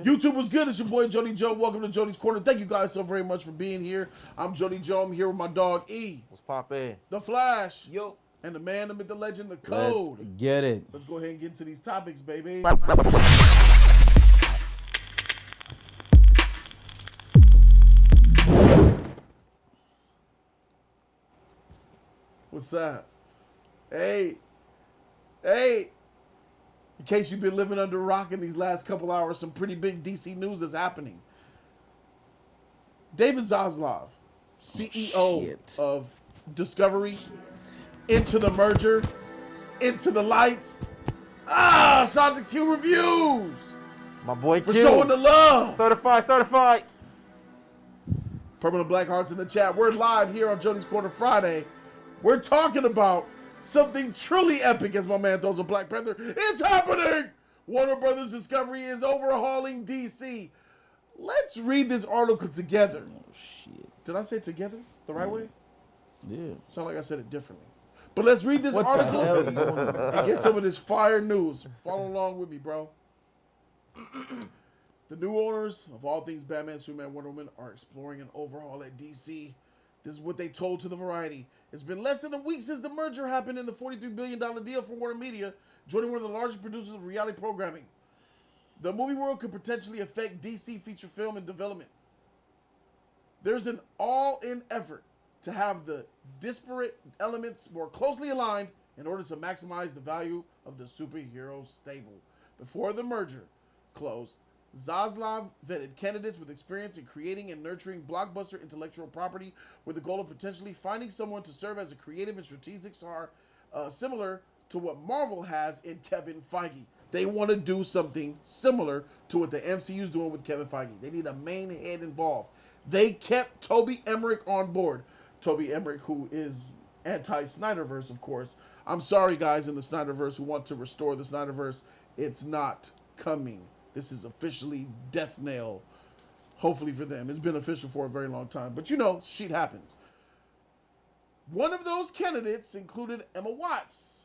YouTube was good. It's your boy Jody Joe. Welcome to Jody's Corner. Thank you guys so very much for being here. I'm Jody Joe. I'm here with my dog E. What's poppin'? The Flash. Yo. And the man, the myth, the legend, the code. Let's get it. Let's go ahead and get into these topics, baby. What's that? Hey. In case you've been living under a rock in these last couple hours, some pretty big DC news is happening. David Zaslav, CEO of Discovery, into the merger, into the lights. Shout out to Q Reviews. My boy for Q. showing the love. Certified. Permanent Black Hearts in the chat. We're live here on Jody's Corner Friday. We're talking about something truly epic, as my man throws a Black Panther. It's happening! Warner Brothers Discovery is overhauling DC. Let's read this article together. Oh, shit. Did I say together the right way? Yeah. Sound like I said it differently. But let's read this article and get some of this fire news. Follow along with me, bro. The new owners of all things Batman, Superman, Wonder Woman are exploring an overhaul at DC. This is what they told to the Variety. It's been less than a week since the merger happened in the $43 billion deal for Warner Media, joining one of the largest producers of reality programming. The movie world could potentially affect DC feature film and development. There's an all-in effort to have the disparate elements more closely aligned in order to maximize the value of the superhero stable. Before the merger closed, Zaslav vetted candidates with experience in creating and nurturing blockbuster intellectual property with the goal of potentially finding someone to serve as a creative and strategic star, similar to what Marvel has in Kevin Feige. They want to do something similar to what the MCU is doing with Kevin Feige. They need a main head involved. They kept Toby Emmerich on board. Toby Emmerich, who is anti-Snyderverse, of course. I'm sorry, guys in the Snyderverse who want to restore the Snyderverse. It's not coming. This is officially death nail, hopefully for them. It's been official for a very long time. But you know, shit happens. One of those candidates included Emma Watts.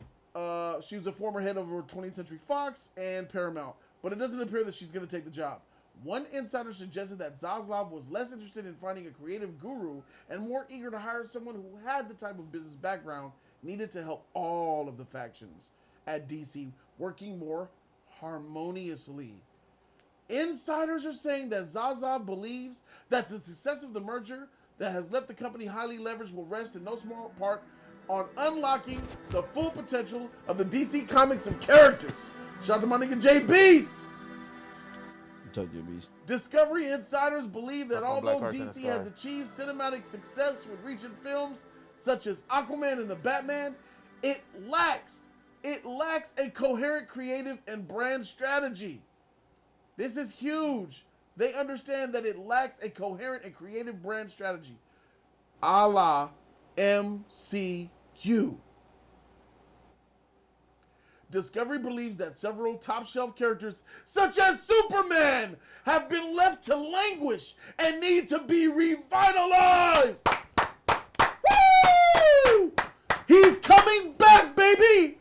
She was a former head of 20th Century Fox and Paramount. But it doesn't appear that she's going to take the job. One insider suggested that Zaslav was less interested in finding a creative guru and more eager to hire someone who had the type of business background needed to help all of the factions at DC working more harmoniously. Insiders are saying that Zaslav believes that the success of the merger that has left the company highly leveraged will rest in no small part on unlocking the full potential of the DC comics and characters. Shout out to my nigga J Beast. Discovery insiders believe that although DC has achieved cinematic success with recent films such as Aquaman and the Batman, it lacks a coherent creative and brand strategy. This is huge. They understand that it lacks a coherent and creative brand strategy, a la MCU. Discovery believes that several top-shelf characters, such as Superman, have been left to languish and need to be revitalized. Woo! He's coming back, baby!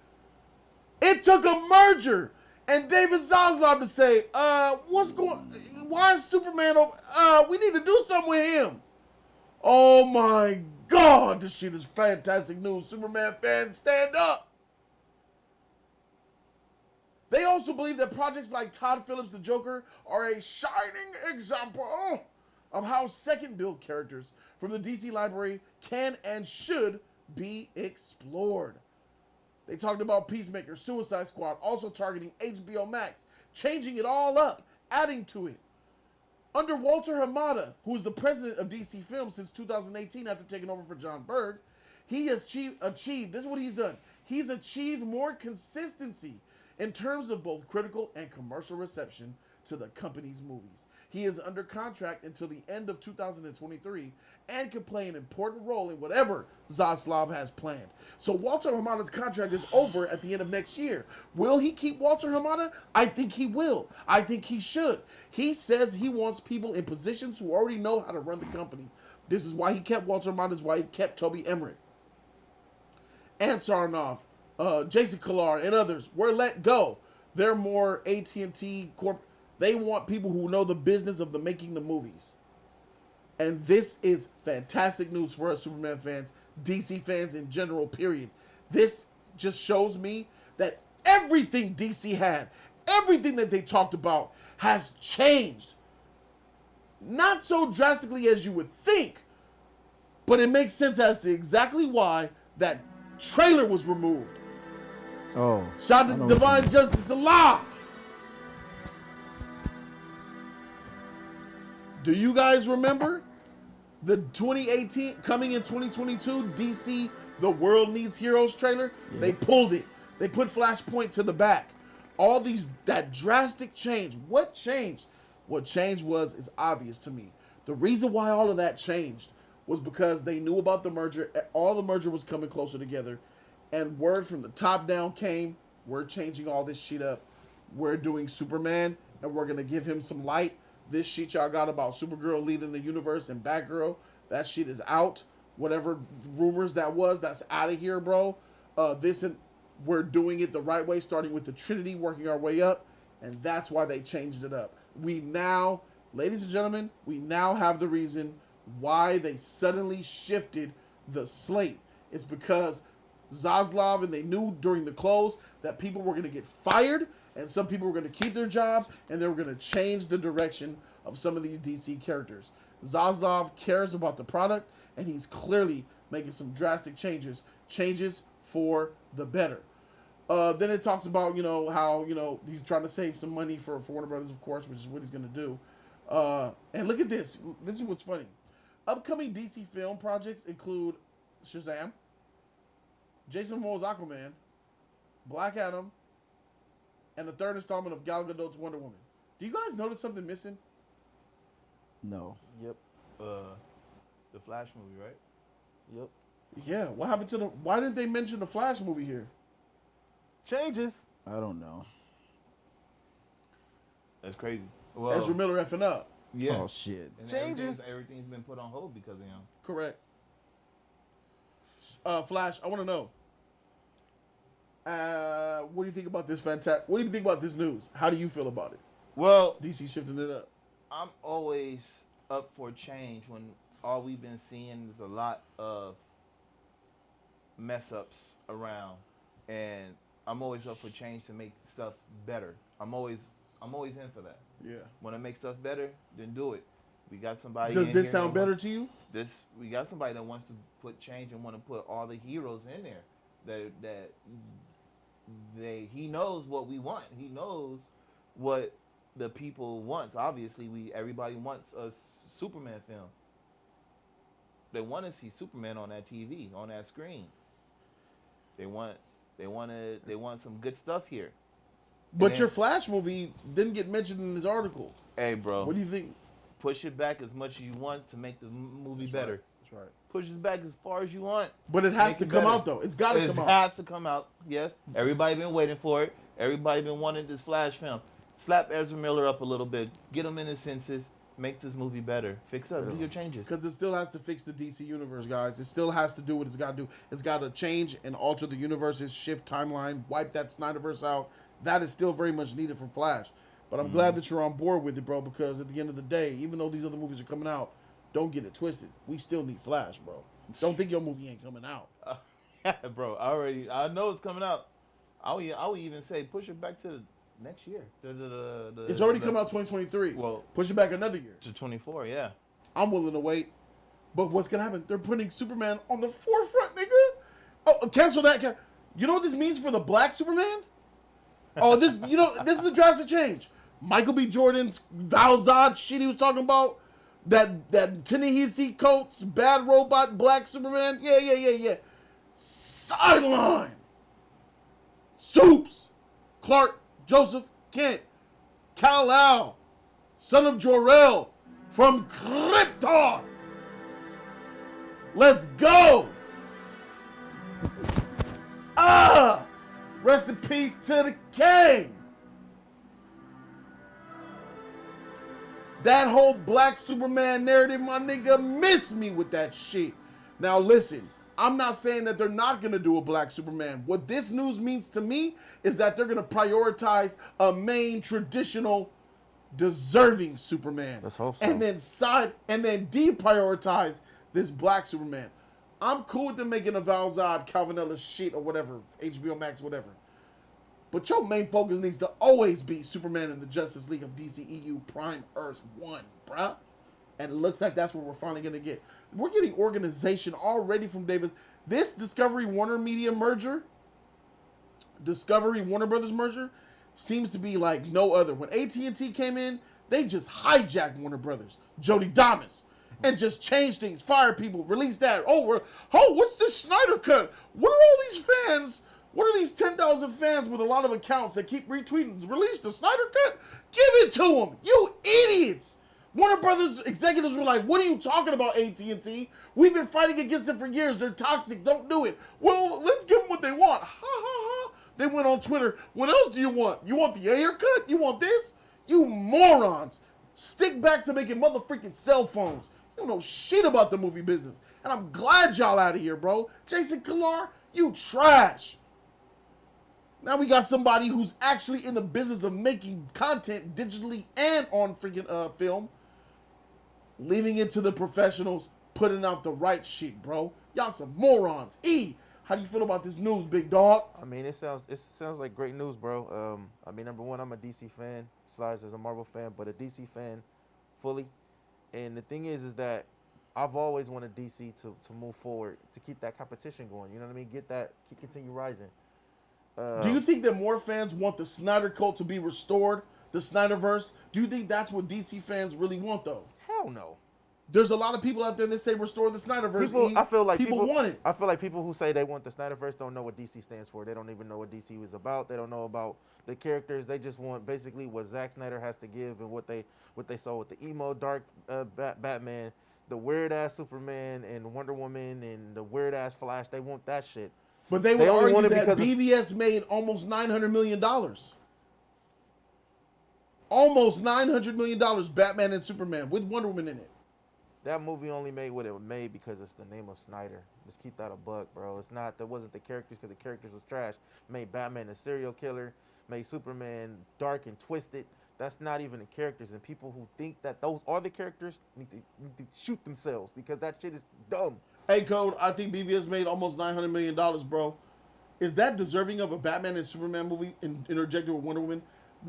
It took a merger and David Zaslav to say, why is Superman we need to do something with him. Oh my God, this shit is fantastic news. Superman fans, stand up. They also believe that projects like Todd Phillips' The Joker are a shining example of how second-build characters from the DC library can and should be explored. They talked about Peacemaker, Suicide Squad, also targeting HBO Max, changing it all up, adding to it. Under Walter Hamada, who is the president of DC Films since 2018 after taking over for John Berg, he has achieved, this is what he's done, he's achieved more consistency in terms of both critical and commercial reception to the company's movies. He is under contract until the end of 2023 and can play an important role in whatever Zaslav has planned. So Walter Hamada's contract is over at the end of next year. Will he keep Walter Hamada? I think he will. I think he should. He says he wants people in positions who already know how to run the company. This is why he kept Walter Hamada, this is why he kept Toby Emmerich. And Sarnoff, Jason Kilar, and others were let go. They're more AT&T They want people who know the business of making the movies. And this is fantastic news for us Superman fans, DC fans in general, period. This just shows me that everything DC had, everything that they talked about has changed. Not so drastically as you would think, but it makes sense as to exactly why that trailer was removed. Oh. Shout out to Divine Justice Allah. Do you guys remember the 2018 coming in 2022 DC The World Needs Heroes trailer? Yeah. They pulled it. They put Flashpoint to the back. All that drastic change. What changed? What changed is obvious to me. The reason why all of that changed was because they knew about the merger. All the merger was coming closer together. And word from the top down came, we're changing all this shit up. We're doing Superman, and we're going to give him some light. This shit y'all got about Supergirl leading the universe and Batgirl, that shit is out. Whatever rumors that was, that's out of here, bro. We're doing it the right way, starting with the Trinity, working our way up, and that's why they changed it up. We now, ladies and gentlemen, we now have the reason why they suddenly shifted the slate. It's because Zaslav and they knew during the close that people were going to get fired and some people were going to keep their job and they were going to change the direction of some of these DC characters. Zaslav cares about the product and he's clearly making some drastic changes for the better. Then it talks about, how, he's trying to save some money for Warner Brothers, of course, which is what he's going to do. And look at this. This is what's funny. Upcoming DC film projects include Shazam, Jason Momoa's Aquaman, Black Adam, and the third installment of Gal Gadot's Wonder Woman. Do you guys notice something missing? No. Yep. The Flash movie, right? Yep. Yeah. What happened to why didn't they mention the Flash movie here? Changes. I don't know. That's crazy. Well, Ezra Miller effing up. Yeah. Oh, shit. And Changes. Everything's been put on hold because of him. Correct. Flash, I want to know. What do you think about this What do you think about this news? How do you feel about it? Well, DC shifting it up. I'm always up for change when all we've been seeing is a lot of mess ups around, and I'm always up for change to make stuff better. I'm always in for that. Yeah. Want to make stuff better? Then do it. We got somebody. Does this sound better to you? We got somebody that wants to put change and want to put all the heroes in there. He knows what we want. He knows what the people want. Obviously, everybody wants a Superman film. They want to see Superman on that TV, on that screen. They want some good stuff here. But your Flash movie didn't get mentioned in this article. Hey, bro. What do you think? Push it back as much as you want to make the movie better. Right. That's right. Push it back as far as you want. But it has to come out, though. It's got to come out. It has to come out, yes. Everybody been waiting for it. Everybody been wanting this Flash film. Slap Ezra Miller up a little bit. Get him in his senses. Make this movie better. Fix up. Do your changes. Because it still has to fix the DC universe, guys. It still has to do what it's got to do. It's got to change and alter the universes, shift timeline, wipe that Snyderverse out. That is still very much needed for Flash. But I'm glad that you're on board with it, bro, because at the end of the day, even though these other movies are coming out, don't get it twisted. We still need Flash, bro. Don't think your movie ain't coming out. Bro, I know it's coming out. I would even say push it back to next year. It's already come out 2023. Well, push it back another year. To 24, yeah. I'm willing to wait. But what's going to happen? They're putting Superman on the forefront, nigga. Oh, cancel that. You know what this means for the black Superman? Oh, this is a drastic change. Michael B. Jordan's Valzad shit he was talking about. That Ta-Nehisi Coates, bad robot, black Superman. Yeah. Sideline. Soups. Clark, Joseph, Kent. Kal-El. Son of Jor-El. From Krypton. Let's go. Rest in peace to the king. That whole black Superman narrative, my nigga, miss me with that shit. Now listen, I'm not saying that they're not going to do a black Superman. What this news means to me is that they're going to prioritize a main traditional deserving Superman. Let's hope so. And then deprioritize this black Superman. I'm cool with them making a Val Zod, Calvin Ellis shit or whatever, HBO Max, whatever. But your main focus needs to always be Superman and the Justice League of DCEU Prime Earth 1, bruh. And it looks like that's what we're finally going to get. We're getting organization already from David. This Discovery Warner Media merger, Discovery Warner Brothers merger, seems to be like no other. When AT&T came in, they just hijacked Warner Brothers, Jody Damas, and just changed things, fired people, released that. What's this Snyder cut? What are all these fans? What are these 10,000 fans with a lot of accounts that keep retweeting? Release the Snyder cut? Give it to them, you idiots! Warner Brothers executives were like, what are you talking about, AT&T? We've been fighting against them for years. They're toxic. Don't do it. Well, let's give them what they want. Ha, ha, ha. They went on Twitter. What else do you want? You want the Ayer cut? You want this? You morons. Stick back to making motherfucking cell phones. You don't know shit about the movie business. And I'm glad y'all out of here, bro. Jason Kilar, you trash. Now we got somebody who's actually in the business of making content digitally and on freaking film. Leaving it to the professionals, putting out the right shit, bro. Y'all some morons. How do you feel about this news, big dog? I mean, it sounds like great news, bro. I mean, number one, I'm a DC fan, slash as a Marvel fan, but a DC fan fully. And the thing is that I've always wanted DC to move forward, to keep that competition going. You know what I mean? Continue rising. Do you think that more fans want the Snyder cult to be restored, the Snyderverse? Do you think that's what DC fans really want, though? Hell no. There's a lot of people out there that say restore the Snyderverse. I feel like people want it. I feel like people who say they want the Snyderverse don't know what DC stands for. They don't even know what DC was about. They don't know about the characters. They just want basically what Zack Snyder has to give and what they saw with the emo dark Batman, the weird ass Superman and Wonder Woman and the weird ass Flash. They want that shit. But they would only want argue it that because BVS made almost $900 million. Almost $900 million, Batman and Superman, with Wonder Woman in it. That movie only made what it made because it's the name of Snyder. Just keep that a buck, bro. It's not, that wasn't the characters because the characters was trash. Made Batman a serial killer, made Superman dark and twisted. That's not even the characters. And people who think that those are the characters need to shoot themselves because that shit is dumb. Hey, Code, I think BVS made almost $900 million, bro. Is that deserving of a Batman and Superman movie interjected with Wonder Woman?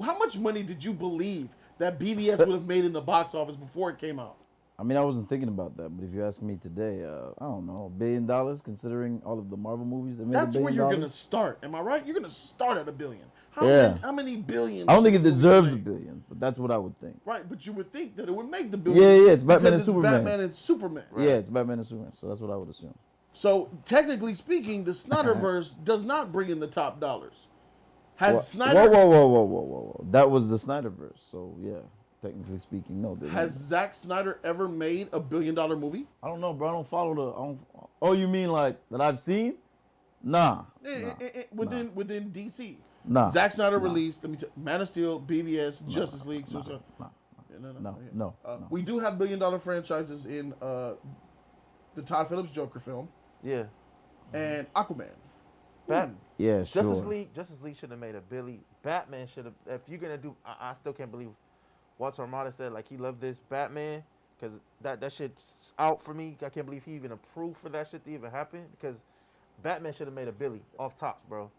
How much money did you believe that BVS would have made in the box office before it came out? I mean, I wasn't thinking about that, but if you ask me today, I don't know, $1 billion, considering all of the Marvel movies that made That's $1 where billion. you're going to start. Am I right? You're going to start at $1 billion. How many billions? I don't think it does this deserves movie $1 make? billion, but that's what I would think. Right, but you would think that it would make the billion. Yeah, it's Batman and because Superman. It's Batman and Superman. Right. Yeah, it's Batman and Superman, so that's what I would assume. So, technically speaking, the Snyderverse does not bring in the top dollars. Has Snyder... Whoa. That was the Snyderverse, so yeah, technically speaking, no. Has Zack Snyder ever made a $1 billion movie? I don't know, bro. I don't follow the... Oh, you mean like that I've seen? Nah. Within DC. Nah. Zack Snyder released Man of Steel, BVS, Justice League. No. We do have $1 billion franchises in the Todd Phillips Joker film. Yeah. And Aquaman. Yeah, sure. Justice League should have made a Billy. Batman should have. If you're gonna do, I still can't believe Walter Armada said like he loved this Batman because that shit's out for me. I can't believe he even approved for that shit to even happen because Batman should have made a Billy off tops, bro.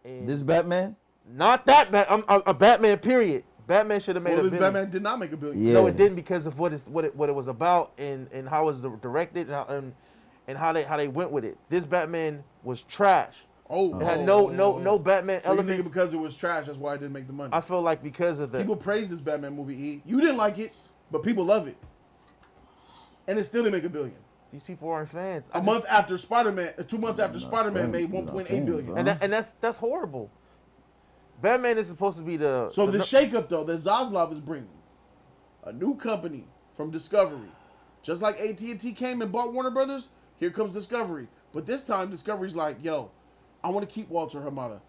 And this Batman? Not that Batman. A Batman. Period. Batman should have made a this Billy. Batman did not make a billion. Yeah. No, it didn't because of what it was about and how it was directed and how they went with it. This Batman was trash. It had no Batman so elements. You think because it was trash, that's why it didn't make the money? I feel like because of the people praised this Batman movie. You didn't like it, but people love it, and it still didn't make $1 billion. These people aren't fans. 2 months after Spider-Man made 1.8 billion, and that's horrible. Batman is supposed to be the shakeup though that Zaslav is bringing a new company from Discovery, just like AT&T came and bought Warner Brothers. Here comes Discovery, but this time Discovery's like, yo, I want to keep Walter Hamada,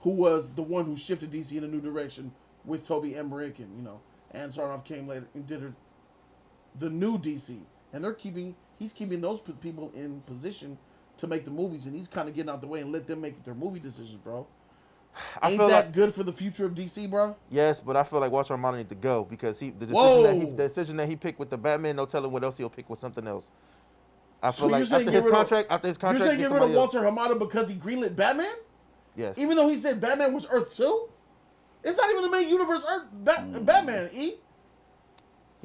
who was the one who shifted DC in a new direction with Toby Emmerich and Ann Sarnoff came later and did the new DC, and he's keeping those people in position to make the movies, and he's kind of getting out the way and let them make their movie decisions, bro. I Ain't feel that like good for the future of DC, bro? yes, but I feel like Walter Amado need to go because the decision that he picked with the Batman, no telling what else he'll pick with something else. I So feel you're like saying after his get rid of- contract, You're saying get get rid of somebody else. Walter Hamada because he greenlit Batman? Yes. Even though he said Batman was Earth 2? It's not even the main universe Earth Batman, E.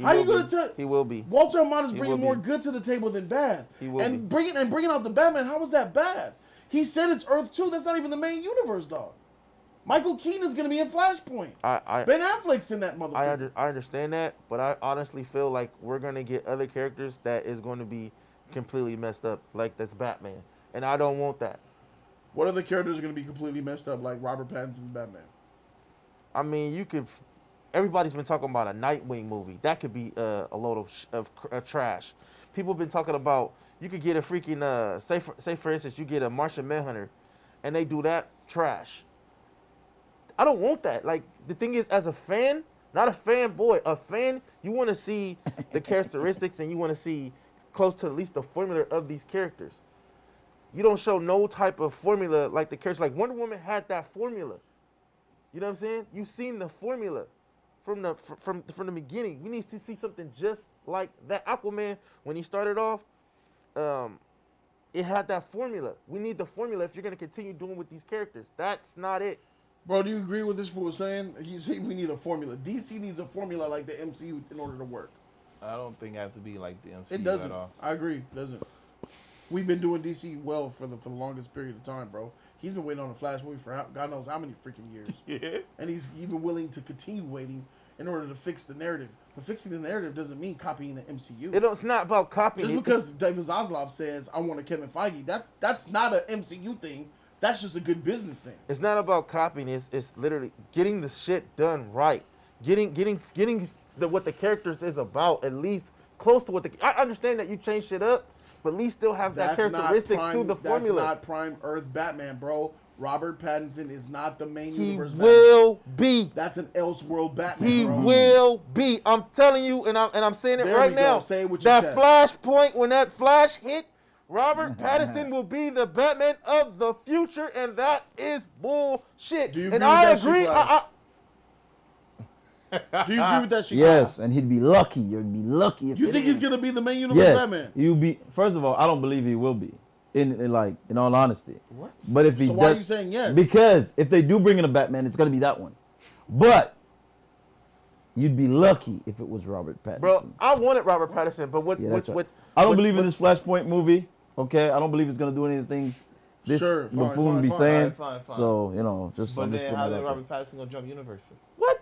How you gonna tell? He will be. Walter Amada's He bringing will more be. good to the table than bad. He will and be. bringing out the Batman, how was that bad? He said it's Earth 2. That's not even the main universe, dog. Michael Keaton is gonna be in Flashpoint. Ben Affleck's in that motherfucker. I understand that, but I honestly feel like we're gonna get other characters that is going to be completely messed up, like that's Batman, and I don't want that. What other characters are gonna be completely messed up, like Robert Pattinson's Batman? I mean, you could. Everybody's been talking about a Nightwing movie. That could be a load of trash. People have been talking about you could get a freaking say for instance you get a Martian Manhunter, and they do that trash. I don't want that. Like the thing is, as a fan, not a fanboy, a fan, you want to see the characteristics and you want to see close to at least the formula of these characters. You don't show no type of formula like the characters. Like Wonder Woman had that formula. You know what I'm saying? You've seen the formula from the beginning. We need to see something just like that. Aquaman, when he started off, it had that formula. We need the formula if you're going to continue doing with these characters. That's not it. Bro, do you agree with this fool saying? He's saying we need a formula. DC needs a formula like the MCU in order to work. I don't think it has to be like the MCU It doesn't. at all. I agree. It doesn't. We've been doing DC well for the longest period of time, bro. He's been waiting on a Flash movie for God knows how many freaking years. Yeah. And he's even willing to continue waiting in order to fix the narrative. But fixing the narrative doesn't mean copying the MCU. It's not about copying. Just because David Zaslav says, I want a Kevin Feige, that's not an MCU thing. That's just a good business thing. It's not about copying. It's literally getting the shit done right. Getting what the characters is about, at least close to what I understand that you change shit up, but at least still have that characteristic to the formula. That's not Prime Earth Batman, bro. Robert Pattinson is not the main He universe will Batman. be. That's an Elseworld Batman, He bro. will be. I'm telling you, and I'm saying it There right we go. now. Say it with your that chest. flashpoint, when that flash hit, Robert Pattinson will be the Batman of the future, and that is bullshit. Do you and agree with I that, agree. Flash? Do you agree with that shit? Yes, and he'd be lucky. You'd be lucky if You it think is. he's gonna be the main universe Yes, Batman? you'll be. First of all, I don't believe he will be. In all honesty. What? But if he So does, why are you saying yes? Because if they do bring in a Batman, it's gonna be that one. But you'd be lucky if it was Robert Pattinson. Bro, I wanted Robert Pattinson, but Yeah, that's right. I don't believe in this Flashpoint movie. Okay, I don't believe it's gonna do any of the things this Sure, fine, buffoon fine, be fine. saying. Fine. So just. But I'm just then putting how it is out there. Robert Pattinson gonna jump universes? What?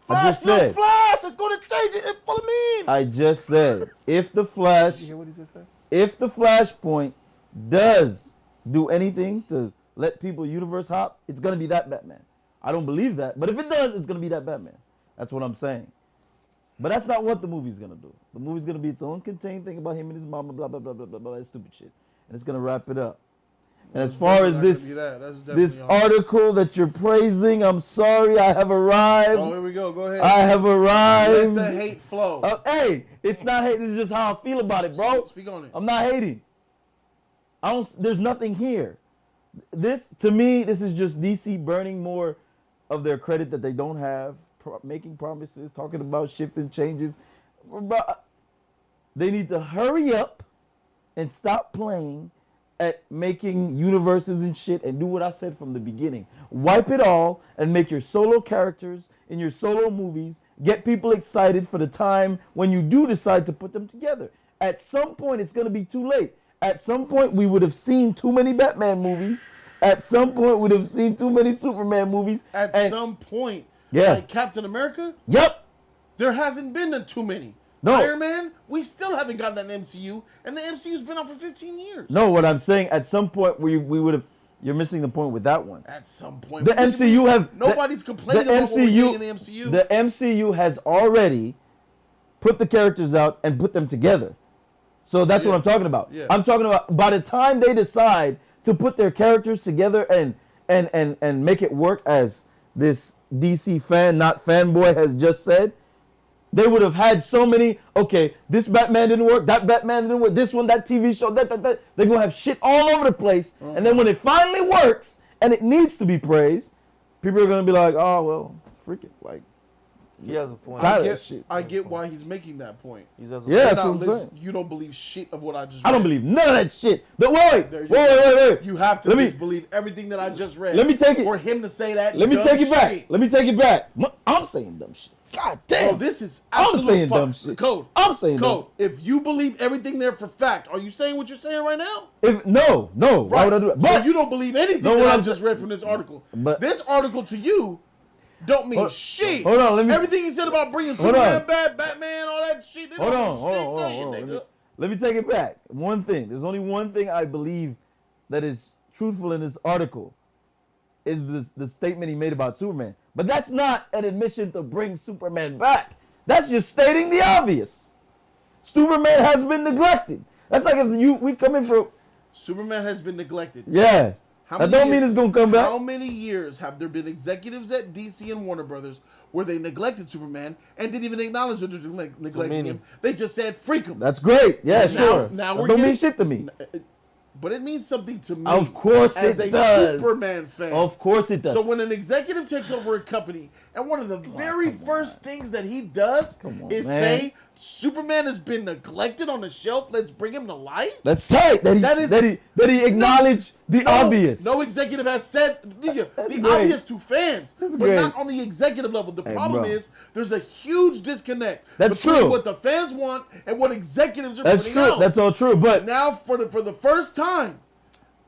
I Flash, just said. no Flash. It's going to change it. Follow me in. I just said if the Flash, Did you hear what he just said? if the Flashpoint does do anything to let people universe hop, it's gonna be that Batman. I don't believe that, but if it does, it's gonna be that Batman. That's what I'm saying. But that's not what the movie's gonna do. The movie's gonna be its own contained thing about him and his mama, blah blah blah blah blah blah, that stupid shit, and it's gonna wrap it up. And as far as this article that you're praising, I'm sorry, I have arrived. Oh, here we go. Go ahead. I have Let arrived. the hate flow. Hey, it's not hate. This is just how I feel about it, bro. Speak on it. I'm not hating. There's nothing here. This, to me, this is just DC burning more of their credit that they don't have, making promises, talking about shifting changes. But they need to hurry up and stop playing at making universes and shit and do what I said from the beginning. Wipe it all and make your solo characters in your solo movies. Get people excited for the time when you do decide to put them together. At some point, it's going to be too late. At some point, we would have seen too many Batman movies. At some point, we'd have seen too many Superman movies. At some point, Yeah. like Captain America, Yep. there hasn't been too many. No. Iron Man, we still haven't gotten an MCU, and the MCU's been out for 15 years. No, what I'm saying, at some point, we would have. You're missing the point with that one. At some point. The MCU have. Nobody's complaining about what we're getting in the MCU. The MCU has already put the characters out and put them together. So that's what Yeah. I'm talking about. Yeah. I'm talking about by the time they decide to put their characters together and make it work, as this DC fan, not fanboy, has just said, they would have had so many, okay, this Batman didn't work, that Batman didn't work, this one, that TV show, that. They're going to have shit all over the place. And then when it finally works and it needs to be praised, people are gonna be like, oh well, freaking like. He has a point. Tired of that shit. I get why he's making that point. He has a Yeah, point. that's Now, what I'm listen, saying. you don't believe shit of what I just read. I don't believe none of that shit. Wait. There you go. Wait. You have to Let me- disbelieve everything that I just read. Let me take it. For him to say that. Let me dumb take it back. shit. Let me take it back. I'm saying dumb shit. God damn. Bro, this is I'm absolute saying fuck. dumb shit. Code. I'm saying Code. If you believe everything there for fact, are you saying what you're saying right now? No. Why would I do that? So But you don't believe anything No, that what I I'm just sa- read from this article. But- This article to you don't mean Hold- shit. hold on, let me- Everything he said about bringing Hold Superman on. back, Batman, all that shit. They hold don't on, mean hold shit on, to hold you, on. nigga. Let me take it back. One thing. There's only one thing I believe that is truthful in this article is the statement he made about Superman. But that's not an admission to bring Superman back. That's just stating the obvious. Superman has been neglected. That's like if we come in for Superman has been neglected. yeah. How That many don't mean years- it's gonna come back. How many years have there been executives at DC and Warner Brothers where they neglected Superman and didn't even acknowledge that they're neglecting many. him? They just said, freak him. That's great. Yeah, Now- sure. now That we're don't mean getting- shit to me. But it means something to me. Of course as it a does. Superman fan. Of course it does. So when an executive takes over a company, and one of the very first things that he does Come on, is man. say, Superman has been neglected on the shelf, let's bring him to light? That's tight. That he acknowledged the obvious. No executive has said the great. obvious to fans, That's but great. not on the executive level. The Hey, problem bro. is there's a huge disconnect That's between true. what the fans want and what executives are That's putting true. out. That's all true. But Now, for the first time,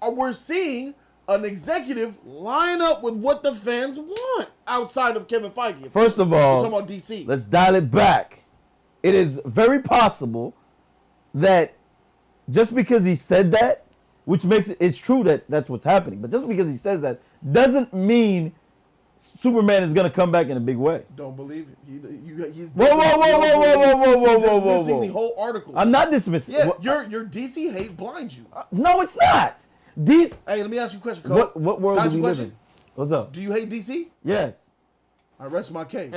we're seeing an executive line up with what the fans want outside of Kevin Feige. first of We're all, talking about DC. let's dial it back. It is very possible that just because he said that, which makes it's true that that's what's happening, but just because he says that doesn't mean Superman is gonna come back in a big way. Don't believe it. He's Whoa. missing the whole article. I'm not dismissing. Yeah, What- your DC hate blinds you. no, it's not. These. Hey, let me ask you a question, Cole. What world Can I do ask we you a live question? in? What's up? Do you hate DC? Yes. I rest my case.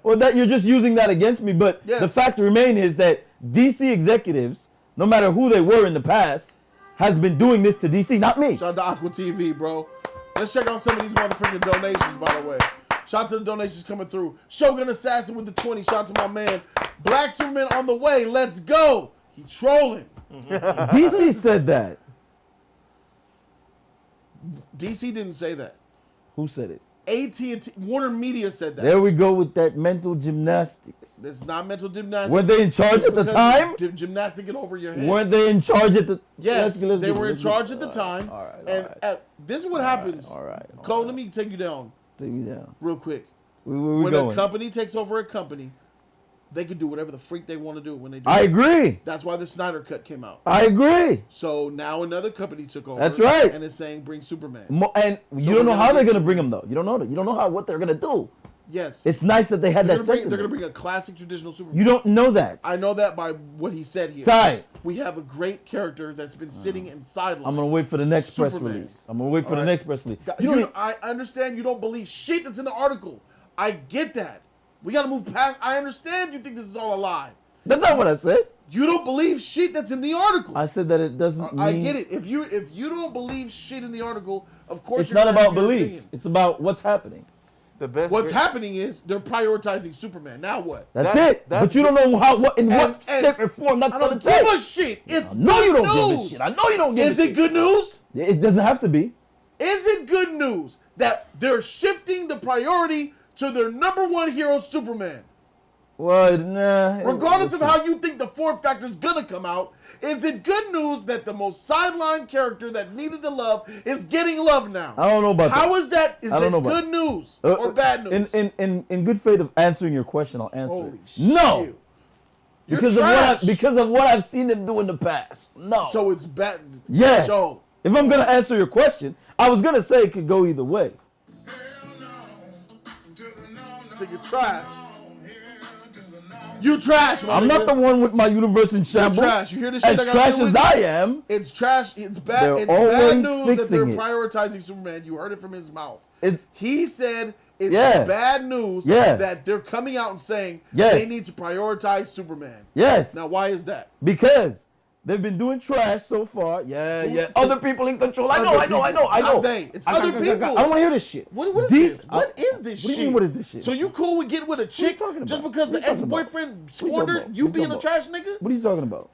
Well, that you're just using that against me, but Yes. the fact remains is that DC executives, no matter who they were in the past, has been doing this to DC, not me. Shout out to Aqua TV, bro. Let's check out some of these motherfucking donations, by the way. Shout out to the donations coming through. Shogun Assassin with the 20. Shout out to my man. Black Superman on the way. Let's go. He trolling. DC said that. DC didn't say that. Who said it? AT&T, Warner Media said that. There we go with that mental gymnastics. This is not mental gymnastics. Were they in charge at the Because time? Gymnastic it over your head. Weren't they in charge at the? Yes, let's they get- were in let's get- charge at the time. All right. And this is what happens. All right. Cole, let me take you down Take me down. real quick. Where we When going? a company takes over a company, they can do whatever the freak they want to do when they do I it. agree. That's why the Snyder Cut came out. I agree. So now another company took over. That's right. And is saying bring Superman. And you we're don't know gonna how they're get gonna bring him though. You don't know that. You don't know what they're gonna do. Yes. It's nice that they had they're that gonna bring sentiment. a classic traditional Superman. You don't know that. I know that by what he said here. Ty, We have a great character that's been sitting in sideline. I'm gonna wait for the next press Superman. release. I'm gonna wait for the All right. next press release. You don't even- I understand you don't believe shit that's in the article. I get that. We gotta move past. I understand you think this is all a lie. That's not what I said. You don't believe shit that's in the article. I said that it doesn't mean. I get it. If you don't believe shit in the article, of course It's you're not gonna about have your belief. opinion. It's about what's happening. The best. What's happening is they're prioritizing Superman. Now what? That's That's- it. that's But you don't know what in what and shape or form that's I gonna don't give a take. shit. It's No, you good don't give a news. shit. I know you don't give Is a it shit. good news? It doesn't have to be. Is it good news that they're shifting the priority to their number one hero, Superman? Well, nah. Regardless of listen. how you think the fourth factor is gonna come out, is it good news that the most sidelined character that needed the love is getting love now? I don't know about that. How is that? Is I don't that know about good news or bad news? In good faith of answering your question, I'll answer Holy it. shit. No, You're because trash. of what I've seen them do in the past. No. So it's bad. yes. Joe. If I'm gonna answer your question, I was gonna say it could go either way. So you're trash. You trash, my I'm not nigga. the one with my universe in shambles. trash. You hear this shit As I gotta trash deal as with? I am, It's trash. It's bad. They're It's bad always news that they're fixing it. prioritizing Superman. You heard it from his mouth. it's He said it's Yeah. bad news Yeah. that they're coming out and saying Yes. they need to prioritize Superman. yes, Now, why is that? because They've been doing trash so far. Yeah, Who- yeah. Other people in control. I know. Not they. It's other people. I don't want to hear this shit. What is These- this? What is this What shit? do you mean, what is this shit? So you cool with getting with a chick talking just about? because What the are you talking about? ex-boyfriend What are you talking squandered about? you What are you being a talking trash nigga? What are you talking about?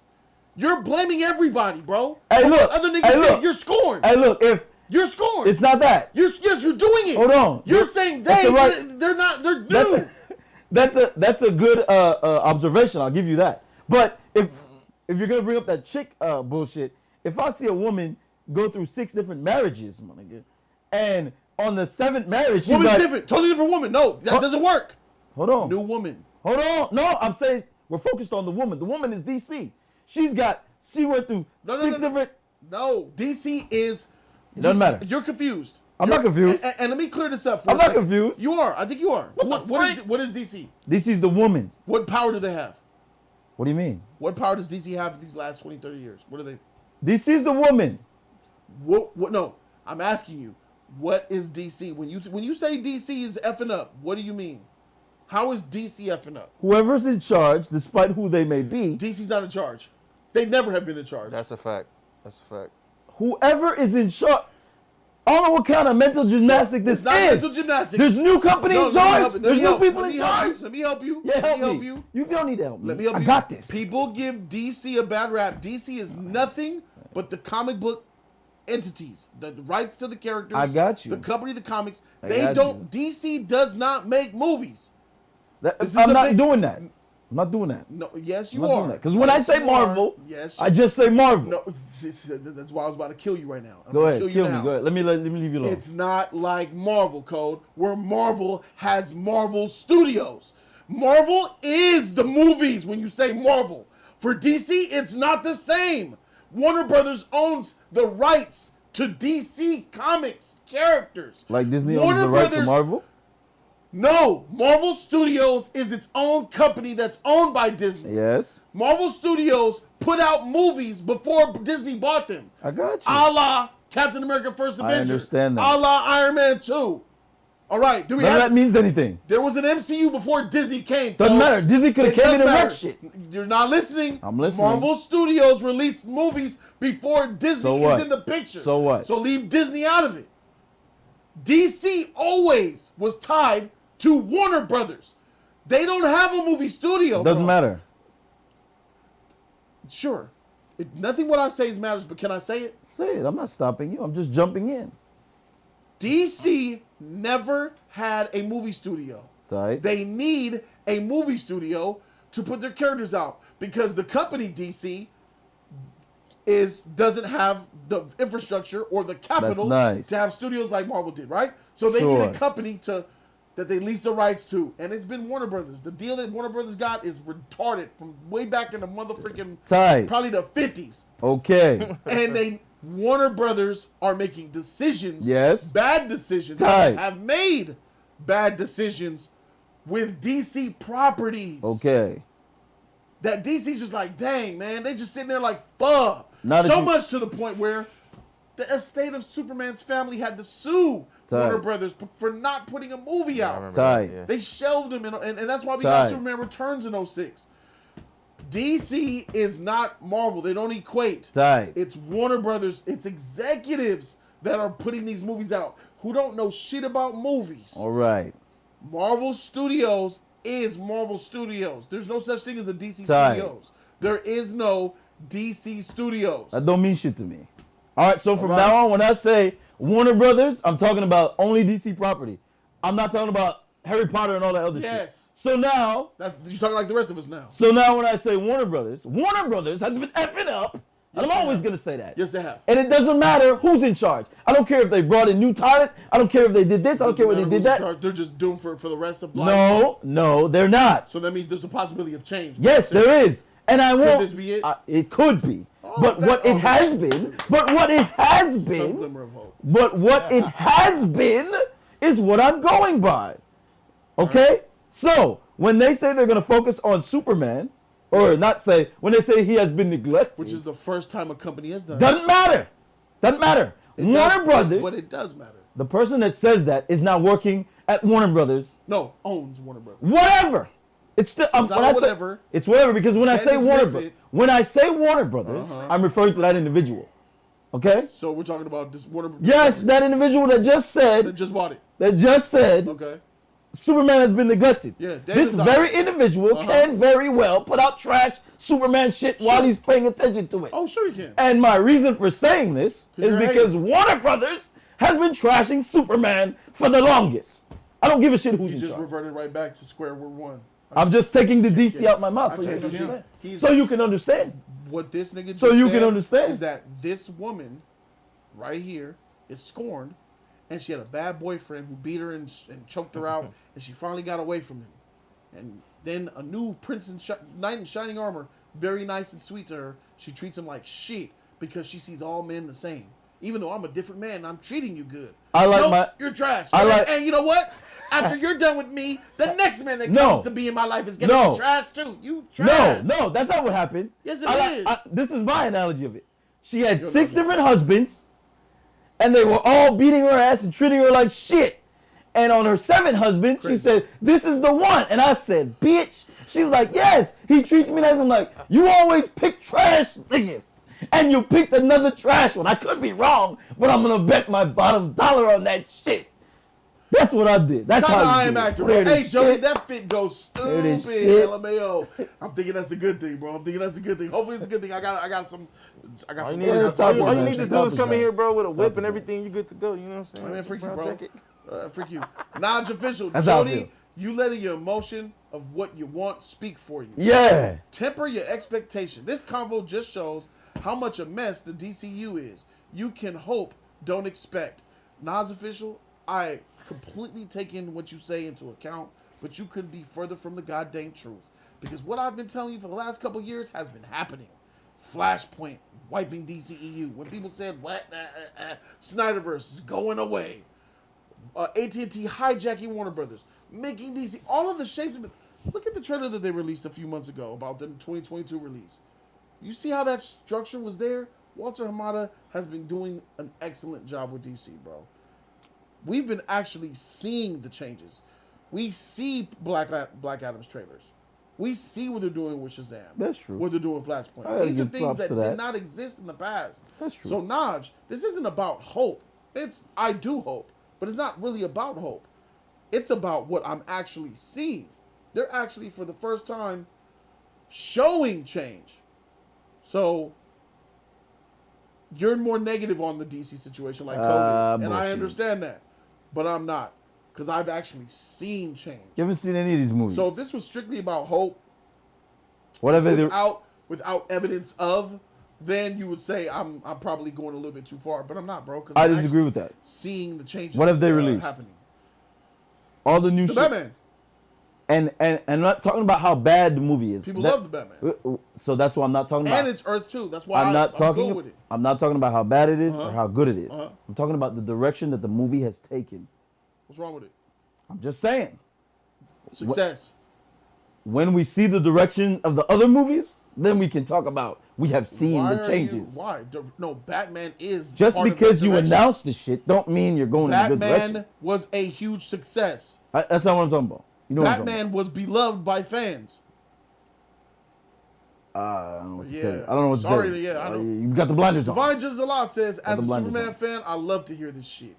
You're blaming everybody, bro. Hey, For look. what other niggas Hey, did. look. You're scoring. Hey, look. If You're scoring. it's not that, Yes, you're doing it. hold on. You're saying That's they, a right- they're not, they're new. that's a good observation. I'll give you that. But if you're gonna bring up that chick bullshit, if I see a woman go through 6 different marriages, my nigga, and on the 7th marriage she's Woman's like, different. Totally different woman. No, that doesn't work. hold on, New woman. hold on. No, I'm saying we're focused on the woman. The woman is DC. She went through No, 6 different. No, DC is. It doesn't matter. You're confused. I'm not confused. And let me clear this up for I'm a not second. confused. You are. I think you are. What the What is DC? DC's the woman. What power do they have? What do you mean? What power does DC have in these last 20, 30 years? What are they? DC's the woman. What? No, I'm asking you. What is DC? When you say DC is effing up, what do you mean? How is DC effing up? Whoever's in charge, despite who they may be, DC's not in charge. They never have been in charge. That's a fact. That's a fact. whoever is in charge. I don't know what kind of mental gymnastic this It's not is. mental gymnastics. There's new company No, in let me charge. help you. Let There's me new help- people let in me help charge. you. Let me help you. Yeah, Let help me help me. you. You don't need to help me. Let me help I you. got this. People give DC a bad rap. DC is nothing but the comic book entities. The rights to the characters. I got you. The company, the comics. I They got don't. DC does not make movies. This is I'm a not big- doing that. I'm not doing that. No. Yes, I'm you not doing are. that. Because when I Yes, say you are. Marvel, yes, I just say Marvel. no. That's why I was about to kill you right now. I'm Go gonna ahead, you kill me. now. Go ahead. Let me leave you alone. It's not like Marvel Code, where Marvel has Marvel Studios. Marvel is the movies when you say Marvel. For DC, it's not the same. Warner Brothers owns the rights to DC Comics characters. Like Disney Warner owns the right to Brothers- Marvel. No, Marvel Studios is its own company that's owned by Disney. Yes, Marvel Studios put out movies before Disney bought them. I got you. A la Captain America First I Avenger. understand that. A la Iron Man 2. All right, do we None of have... that means anything. There was an MCU before Disney came. Doesn't Cole. matter. Disney could have It came in does and matter. wrecked shit. You're not listening. I'm listening. Marvel Studios released movies before Disney So what? is in the picture. So what? So leave Disney out of it. DC always was tied to Warner Brothers. They don't have a movie studio. Doesn't bro. matter. Sure. Nothing what I say matters, but can I say it? Say it. I'm not stopping you. I'm just jumping in. DC never had a movie studio. Tight. They need a movie studio to put their characters out because the company DC doesn't have the infrastructure or the capital nice. to have studios like Marvel did, right? So they need Sure. a company that they lease the rights to, and it's been Warner Brothers. The deal that Warner Brothers got is retarded from way back in the motherfucking Tight. probably the 50s. Okay. And Warner Brothers are making decisions, Yes. bad decisions, Tight. have made bad decisions with DC properties. Okay. That DC's just like, dang, man, they just sitting there like, fuck. Now that So you- much to the point where the estate of Superman's family had to sue Tight. Warner Brothers for not putting a movie Yeah, I out. remember Tight. that, yeah. They shelved him, and that's why we got Tight. Superman Returns in 06. DC is not Marvel. They don't equate. Tight. It's Warner Brothers. It's executives that are putting these movies out who don't know shit about movies. All right. Marvel Studios is Marvel Studios. There's no such thing as a DC Tight. Studios. There is no DC Studios. That don't mean shit to me. All right. So from right. now on, when I say Warner Brothers, I'm talking about only DC property. I'm not talking about Harry Potter and all that other shit. Yes. So now, You're talking like the rest of us now. when I say Warner Brothers has been effing up. And I'm they always have. going to say that. Yes, they have. And it doesn't matter who's in charge. I don't care if they brought in new talent. I don't care if they did this. I don't care what they Doesn't did matter who's in that. charge. They're just doomed for the rest of life. No, they're not. So that means there's a possibility of change. Yes, there is. And I won't. this be it? It could be. Oh, But what it has been, Some glimmer of hope. it has been is what I'm going by. Okay? So, when they say they're going to focus on Superman, or not say, when they say he has been neglected, Which is the first time a company has done. doesn't matter. Doesn't matter. It Warner does- Brothers, But it does matter. the person that says that is not working at Warner Brothers. No, owns Warner Brothers. Whatever. It's still It's not whatever. It's whatever because when I Can't say dismiss it. when I say Warner Brothers, I'm referring to that individual. Okay? So we're talking about this Warner. Yes, that individual that just that said just bought it. Okay. Superman has been neglected. Yeah, this very individual can very well put out trash Superman shit while he's paying attention to it. Oh, sure he can. And my reason for saying this is you're because Warner Brothers has been trashing Superman for the longest. I don't give a shit who's He in just charge. reverted right back to square one. I'm just taking the DC out my mouth so you Okay, can understand. he's- So you can understand. What this nigga So just you can said understand. is that this woman right here is scorned, and she had a bad boyfriend who beat her and choked her out, and she finally got away from him. And then a new knight in shining armor, very nice and sweet to her, she treats him like shit because she sees all men the same. Even though I'm a different man, I'm treating you good. You're trash. I And you know what? After you're done with me, the next man that comes to be in my life is gonna be trash too. You trash. No, that's not what happens. Yes, it is. This is my analogy of it. She had 6 different husbands, and they were all beating her ass and treating her like shit. And on her 7th husband, she said, "This is the one." And I said, "Bitch." She's like, "Yes, he treats me nice." I'm like, "You always pick trash niggas. And you picked another trash one. I could be wrong, but I'm gonna bet my bottom dollar on that shit." That's what I did. That's how I you am do it. actor. There it Hey, is, Jody, shit. that fit goes stupid. it is, shit. LMAO. I'm thinking that's a good thing, bro. Hopefully it's a good thing. I got some. All you Yeah, need, it's all all good, you need to man. do is come in here, bro, with a It's whip all and good. everything. You good to go. You know what I'm saying? I mean, freak you, Brown bro. jacket. Freak you. Non-official. That's how I Jody, feel. you letting your emotion of what you want speak for you. Yeah. Temper your expectation. This convo just shows how much a mess the DCU is. You can hope, don't expect. Nas official, I completely take in what you say into account, but you couldn't be further from the goddamn truth. Because what I've been telling you for the last couple years has been happening. Flashpoint wiping DCEU. When people said, what? Snyderverse is going away. AT&T hijacking Warner Brothers. Making DC. All of the shapes of it. Look at the trailer that they released a few months ago about the 2022 release. You see how that structure was there? Walter Hamada has been doing an excellent job with DC, bro. We've been actually seeing the changes. We see Black Adam's trailers. We see what they're doing with Shazam. That's true. What they're doing with Flashpoint. I gotta These are give things props that to that. did not exist in the past. That's true. So Naj, this isn't about hope. I do hope, but it's not really about hope. It's about what I'm actually seeing. They're actually, for the first time, showing change. So you're more negative on the DC situation like Cody is, and I bullshit. understand that, but I'm not, because I've actually seen change. You haven't seen any of these movies. So if this was strictly about hope, whatever they without evidence of, then you would say I'm probably going a little bit too far, but I'm not, bro. Because I disagree with that. Seeing the changes. What have they released? Happening. All the new The shit. Batman. And I'm not talking about how bad the movie is. People love the Batman, So that's what I'm not talking about. and it's Earth 2. That's why I'm not I'm talking. good with it. I'm not talking about how bad it is or how good it is. Uh-huh. I'm talking about the direction that the movie has taken. What's wrong with it? I'm just saying. Success. When we see the direction of the other movies, then we can talk about we have seen Why the are changes. Why? No, Batman is Just part of because the you direction. announce the shit, don't mean you're going in a good Batman direction. was a huge success. That's not what I'm talking about. You know what I'm talking Batman was beloved by fans. about. I don't know what to Yeah. tell you. I don't know what to Sorry tell you. to- yeah, I know. You got the blinders on. Divine Zaslav says, as the a blinders Superman on. fan, I love to hear this shit.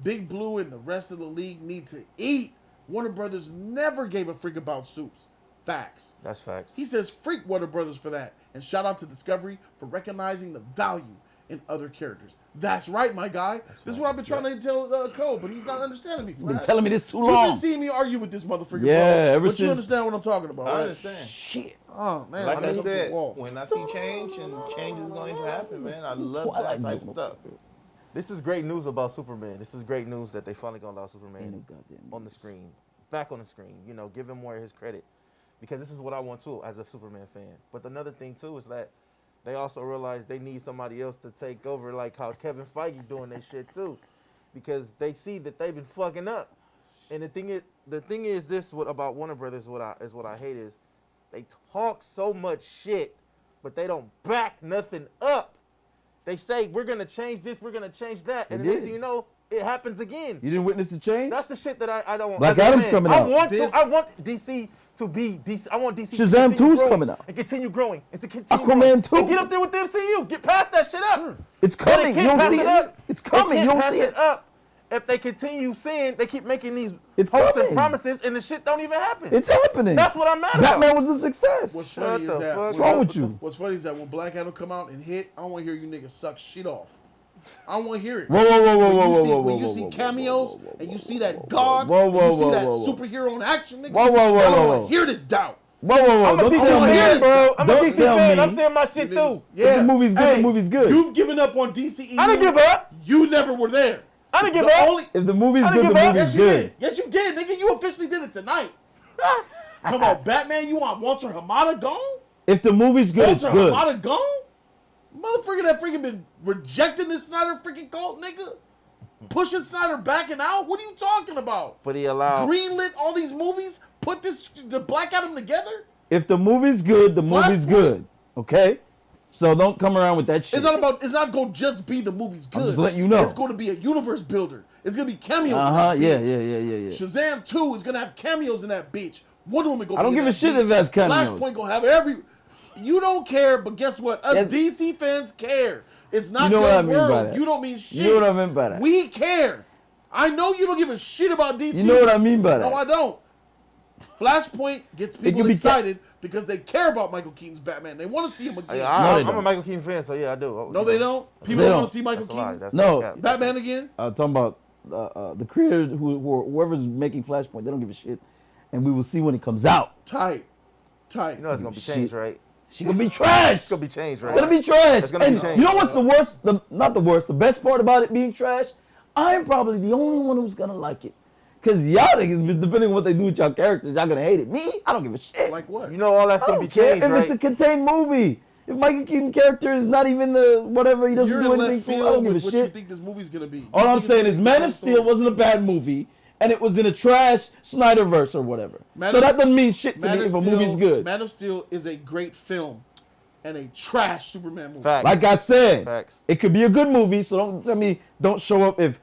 Big Blue and the rest of the league need to eat. Warner Brothers never gave a freak about soups. Facts. That's facts. He says, freak Warner Brothers for that. And shout out to Discovery for recognizing the value in other characters. That's right, my guy. This is what I've been trying to tell Cole, but he's not understanding me. You've been telling me this too You've long. been seeing me argue with this motherfucker, Yeah, bro. ever But you since- understand what I'm talking about, I right? understand. Shit. Oh, man. Like I'm I up to the said, wall. when I see change and change is going to happen, man, I love that type of stuff. This is great news about Superman. This is great news that they finally gonna allow Ain't Superman no goddamn on the screen, back on the screen. You know, give him more of his credit, because this is what I want too as a Superman fan. But another thing too is that they also realize they need somebody else to take over, like how Kevin Feige doing that shit too, because they see that they've been fucking up. And the thing is this: what about Warner Brothers? What I hate is they talk so much shit, but they don't back nothing up. They say we're gonna change this, we're gonna change that, and They the next did. thing you know, it happens again. You didn't witness the change? That's the shit that I don't want. Black as a Adam's fan, coming I out. want This- I want DC to be DC. I want DC Shazam to 2 is growing coming out. and continue growing and to continue Aquaman growing. 2. And get up there with the MCU. Get past that shit up. Sure. It's But they coming. You can't don't pass see it it. up. It's They coming. You can't don't pass see it it. up. If they continue saying, they keep making these It's hopes coming. and promises, and the shit don't even happen. It's happening. That's what I'm mad Batman about. was a success. What's Shut funny is the that fuck What's wrong with you? what's funny is that when Black Adam come out and hit, I don't want to hear you niggas suck shit off. I don't want to hear it. Whoa, whoa, whoa, whoa, When whoa, you whoa, see, whoa, when whoa, you whoa, see whoa, cameos whoa, whoa, and you whoa, see whoa, that whoa, God, whoa, and whoa, you see whoa, that whoa, whoa. superhero in action, nigga. Whoa, whoa, whoa, I don't whoa, want whoa. to hear this doubt. Whoa, whoa, whoa! I'm a Don't DC tell me, fan, bro. I'm a Don't DC tell fan. me. I'm saying my shit You niggas- too. Yeah. the movie's good, the Hey, movie's good. You've given up on DCEU. I didn't give up. You never were there. I didn't give The up. only- If the movie's I good, didn't the give up. movie's Yes, you good. did. Yes, you did, nigga. You officially did it tonight. Come on, Batman. You want Walter Hamada gone? If the movie's good, it's Walter good. Hamada gone? Motherfucker that freaking been rejecting this Snyder freaking cult, nigga. Pushing Snyder backing out? What are you talking about? But he allowed. Greenlit all these movies? Put the Black Adam together? If the movie's good, the movie's Flashpoint. good. Okay? So don't come around with that shit. It's not gonna just be the movie's good. I'm just letting you know. It's gonna be a universe builder. It's gonna be cameos. in Uh-huh, that yeah, bitch. yeah. Shazam 2 is gonna have cameos in that bitch. Wonder Woman gonna I don't be in give a that shit bitch. if that's cameos. Flashpoint gonna have every. You don't care, but guess what? Us Yes. DC fans care. It's not You know your what I mean by world. that. You don't mean shit. You know what I mean by that. We care. I know you don't give a shit about DC. You know what I mean by that. No, I don't. Flashpoint gets people could be excited because they care about Michael Keaton's Batman. They want to see him again. No, they I'm a don't. Michael Keaton fan, so yeah, I do. No, they don't. People They don't want don't. to see Michael That's a lie. Keaton. That's No. cap. Batman again. Talking about the creator, whoever's making Flashpoint, they don't give a shit. And we will see when it comes out. Tight. You know it's gonna be Shit. changed, right? She gonna be trash. It's gonna be changed, right? It's gonna be trash. It's gonna be And changed. you know what's the worst? Not the worst. The best part about it being trash, I'm probably the only one who's gonna like it. Cause y'all niggas, depending on what they do with y'all characters, y'all gonna hate it. Me, I don't give a shit. Like what? You know all that's I gonna don't be care changed, if right? it's a contained movie. If Michael Keaton character is not even the whatever, he doesn't You're do in anything left for. I field don't give with a what you shit. think this movie's gonna be. All You I'm think it's saying gonna is be Man the of story. Steel wasn't a bad movie, and it was in a trash Snyderverse or whatever. Man So of- that doesn't mean shit to Man me of if a Steel, movie's good. Man of Steel is a great film and a trash Superman movie. Facts. Like I said, Facts. it could be a good movie. So don't tell me don't show up if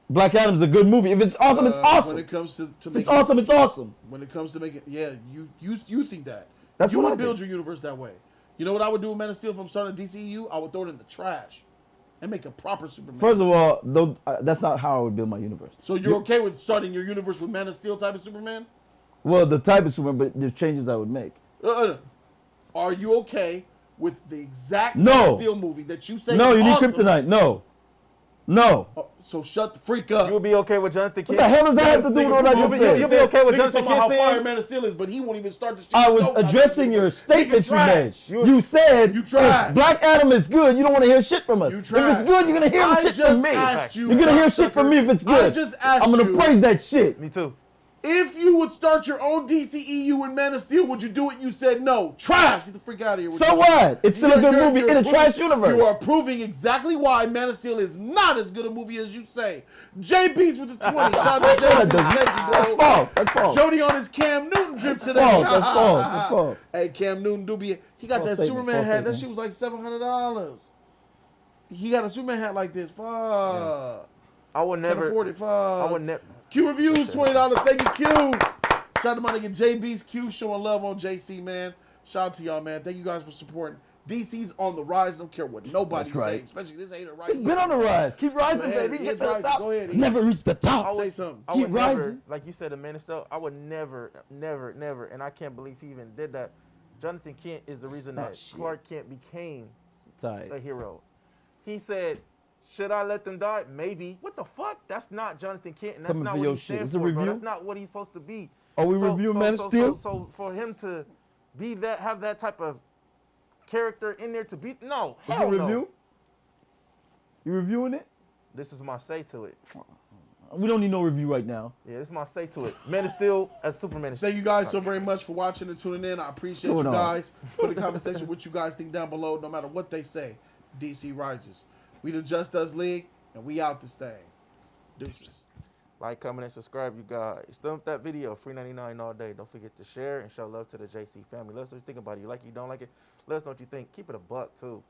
Black Adam's a good movie. If it's awesome, it's awesome. When it comes to If it's making, awesome, it's awesome. when it comes to making, yeah, you think that. That's you what I would build think. your universe that way. You know what I would do with Man of Steel if I'm starting a DCEU? I would throw it in the trash and make a proper Superman. First of all, though, that's not how I would build my universe. So you're okay with starting your universe with Man of Steel type of Superman? Well, the type of Superman, but there's changes I would make. Are you okay with the exact No. Man of Steel movie that you say No, is you need awesome? kryptonite. No. No. Oh, so shut the freak up. You would be okay with Jonathan What Kent? the hell does that have to do with what I just said? You'll be okay with Nigga Jonathan talking about how Kent fire saying- Man of Steel is, but he won't even start the shit. I with was no addressing your statement you made. trash. You said You trash. if Black Adam is good, you don't want to hear shit from us. You If trash. it's good, you're gonna hear I shit just from me. asked you, You're gonna hear shit from me if it's I good. just asked I'm gonna you. praise that shit. Me too. If you would start your own DCEU in Man of Steel, would you do it? You said no. Trash. Get the freak out of here. with So your what? shit. It's still a good movie in a proving- trash universe. You are proving exactly why Man of Steel is not as good a movie as you say. JB's with the 20. Shout out to No, JB. that doesn't. Thank you, That's bro. false. That's false. Jody on his Cam Newton drip today. false. That's false. That's false. Hey, Cam Newton do be. He got False that statement, Superman false hat. That statement. shit was like $700. He got a Superman hat like this. Fuck. I would Can't never. afford it. Fuck. I would never. Q Reviews, $20. Thank you, Q. Shout out to my nigga JB's Q showing love on JC, man. Shout out to y'all, man. Thank you guys for supporting. DC's on the rise. Don't care what nobody's That's right. saying, especially this hater right It's been on the rise. Keep rising, Go ahead. baby. It's Get to the rising. top. Go ahead. Never reach the top. Say something. I Keep would never, rising. like you said, the Man of Steel. I would never, and I can't believe he even did that. Jonathan Kent is the reason that shit. Clark Kent became Tight. a hero. He said, "Should I let them die? Maybe." What the fuck? That's not Jonathan Kent, and that's Coming not for what your he shit. stands It's a for, bro. review? That's not what he's supposed to be. Are we reviewing Man of Steel? So for him to be that, have that type of character in there to be, no, Is it hell a no. review? You reviewing it? This is my say to it. We don't need no review right now. Yeah, this is my say to it. Man of Steel as Superman. is- Thank you guys so very much for watching and tuning in. I appreciate you What's going on? guys. Put in the comment section what you guys think down below, no matter what they say. DC rises. We the Just Us League, and we out this thing. Deuces. Like, comment, and subscribe, you guys. Thumb that video, free 99 all day. Don't forget to share and show love to the JC family. Let us know what you think about it. You like it, you don't like it. Let us know what you think. Keep it a buck, too.